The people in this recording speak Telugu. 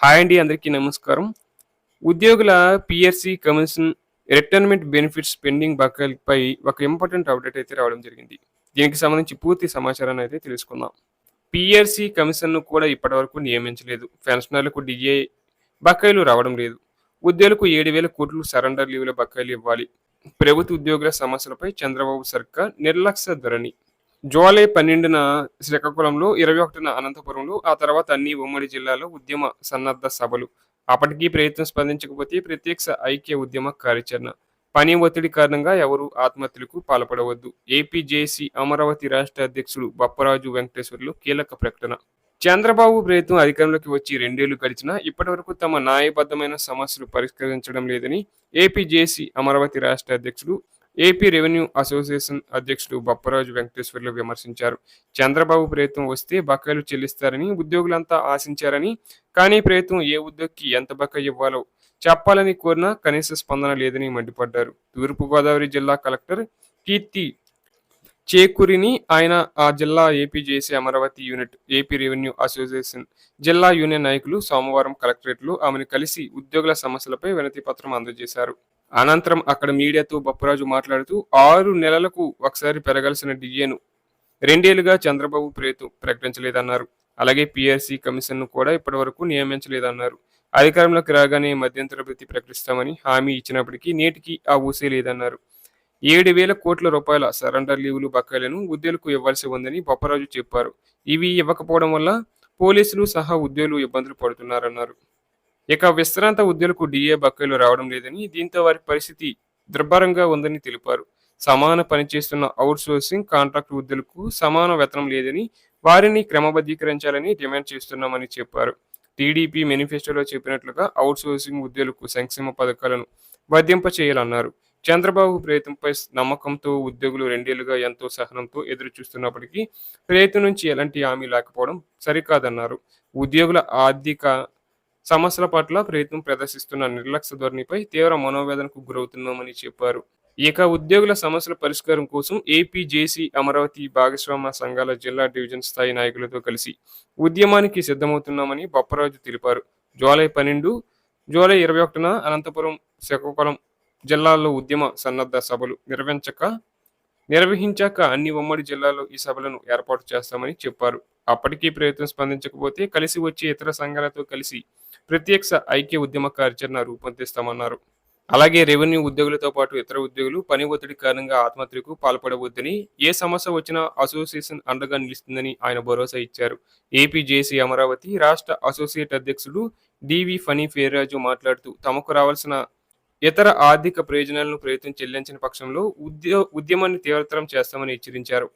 హాయ్ అండి. అందరికీ నమస్కారం. ఉద్యోగుల PSC commission retirement benefits pending బకాయిలపై ఒక ఇంపార్టెంట్ అప్డేట్ అయితే రావడం జరిగింది. దీనికి సంబంధించి పూర్తి సమాచారాన్ని అయితే తెలుసుకుందాం. పీఆర్సీ కమిషన్‌ను కూడా ఇప్పటివరకు నియమించలేదు. పెన్షనర్లకు డీఏ బకాయిలు రావడం లేదు. ఉద్యోగులకు 7,000 కోట్లు సరెండర్ లీవ్‌ల బకాయిలు ఇవ్వాలి. ప్రభుత్వ ఉద్యోగుల సమస్యలపై చంద్రబాబు సర్కార్ నిర్లక్ష్య ధోరణి. జూలై 12న శ్రీకాకుళంలో, 21న అనంతపురంలో, ఆ తర్వాత అన్ని ఉమ్మడి జిల్లాల్లో ఉద్యమ సన్నద్ధ సభలు. అప్పటికీ ప్రభుత్వం స్పందించకపోతే ప్రత్యక్ష ఐక్య ఉద్యమ కార్యాచరణ. పని ఒత్తిడి కారణంగా ఎవరూ ఆత్మహత్యలకు పాల్పడవద్దు. ఏపీ జేఏసీ అమరావతి రాష్ట్ర అధ్యక్షుడు బప్పరాజు వెంకటేశ్వర్లు కీలక ప్రకటన. చంద్రబాబు ప్రభుత్వం అధికారంలోకి వచ్చి 2 ఏళ్లు గడిచినా ఇప్పటివరకు తమ న్యాయబద్ధమైన సమస్యలు పరిష్కరించడం లేదని ఏపీ జేఏసీ అమరావతి రాష్ట్ర అధ్యక్షుడు, ఏపీ రెవెన్యూ అసోసియేషన్ అధ్యక్షుడు బప్పరాజు వెంకటేశ్వర్లు విమర్శించారు. చంద్రబాబు ప్రభుత్వం వస్తే బకాయిలు చెల్లిస్తారని ఉద్యోగులంతా ఆశించారని, కానీ ప్రభుత్వం ఏ ఉద్యోగికి ఎంత బకాయి ఇవ్వాలో చెప్పాలని కోరినా కనీస స్పందన లేదని మండిపడ్డారు. తూర్పుగోదావరి జిల్లా కలెక్టర్ కీర్తి చేకూరిని ఆయన ఆ జిల్లా AP JAC Amaravati unit, AP revenue association జిల్లా యూనియన్ నాయకులు సోమవారం కలెక్టరేట్లో ఆమెను కలిసి ఉద్యోగుల సమస్యలపై వినతి పత్రం అందజేశారు. అనంతరం అక్కడ మీడియాతో బప్పరాజు మాట్లాడుతూ 6 నెలలకు ఒకసారి పెరగాల్సిన డిఏను 2 ఏళ్లుగా చంద్రబాబు ప్రభుత్వం ప్రకటించలేదన్నారు. అలాగే పీఆర్సీ కమిషన్ను కూడా ఇప్పటివరకు నియమించలేదన్నారు. అధికారంలోకి రాగానే మధ్యంతర భృతి ప్రకటిస్తామని హామీ ఇచ్చినప్పటికీ నేటికి ఆ ఊసే లేదన్నారు. 7,000 కోట్ల రూపాయల సరెండర్ లీవులు బకాయిలను ఉద్యోగులకు ఇవ్వాల్సి ఉందని బొప్పరాజు చెప్పారు. ఇవి ఇవ్వకపోవడం వల్ల పోలీసులు సహా ఉద్యోగులు ఇబ్బందులు పడుతున్నారన్నారు. ఇక విశ్రాంత ఉద్యోగులకు డీఏ బకాయిలు రావడం లేదని, దీంతో వారి పరిస్థితి దుర్భరంగా ఉందని తెలిపారు. సమాన పని చేస్తున్న అవుట్ సోర్సింగ్ కాంట్రాక్ట్ ఉద్యోగులకు సమాన వేతనం లేదని, వారిని క్రమబద్ధీకరించాలని డిమాండ్ చేస్తున్నామని చెప్పారు. టీడీపీ మేనిఫెస్టోలో చెప్పినట్లుగా అవుట్ సోర్సింగ్ ఉద్యోగులకు సంక్షేమ పథకాలను వర్తింప చేయాలన్నారు. చంద్రబాబు ప్రభుత్వంపై నమ్మకంతో ఉద్యోగులు 2 ఏళ్లుగా ఎంతో సహనంతో ఎదురు చూస్తున్నప్పటికీ ప్రభుత్వం నుంచి ఎలాంటి హామీ లేకపోవడం సరికాదన్నారు. ఉద్యోగుల ఆర్థిక సమస్యల పట్ల ప్రభుత్వం ప్రదర్శిస్తున్న నిర్లక్ష్య ధోరణిపై తీవ్ర మనోవేదనకు గురవుతున్నామని చెప్పారు. ఇక ఉద్యోగుల సమస్యల పరిష్కారం కోసం ఏపీ జేఏసీ అమరావతి భాగస్వామ్య సంఘాల జిల్లా డివిజన్ స్థాయి నాయకులతో కలిసి ఉద్యమానికి సిద్ధమవుతున్నామని బప్పరాజు తెలిపారు. జూలై 12, జూలై 21న అనంతపురం, శ్రీకాకుళం జిల్లాల్లో ఉద్యమ సన్నద్ధ సభలు నిర్వహించాక అన్ని ఉమ్మడి జిల్లాల్లో ఈ సభలను ఏర్పాటు చేస్తామని చెప్పారు. అప్పటికీ ప్రభుత్వం స్పందించకపోతే కలిసి వచ్చే ఇతర సంఘాలతో కలిసి ప్రత్యక్ష ఐక్య ఉద్యమ కార్యాచరణ రూపొందిస్తామన్నారు. అలాగే రెవెన్యూ ఉద్యోగులతో పాటు ఇతర ఉద్యోగులు పని ఒత్తిడి కారణంగా ఆత్మహత్యలకు పాల్పడవద్దని, ఏ సమస్య వచ్చినా అసోసియేషన్ అండగా నిలుస్తుందని ఆయన భరోసా ఇచ్చారు. ఏపీ జేఏసీ అమరావతి రాష్ట్ర అసోసియేట్ అధ్యక్షుడు డివి ఫణి ఫేర్రాజు మాట్లాడుతూ తమకు రావాల్సిన ఇతర ఆర్థిక ప్రయోజనాలను ప్రభుత్వం చెల్లించని పక్షంలో ఉద్యమాన్ని తీవ్రతరం చేస్తామని హెచ్చరించారు.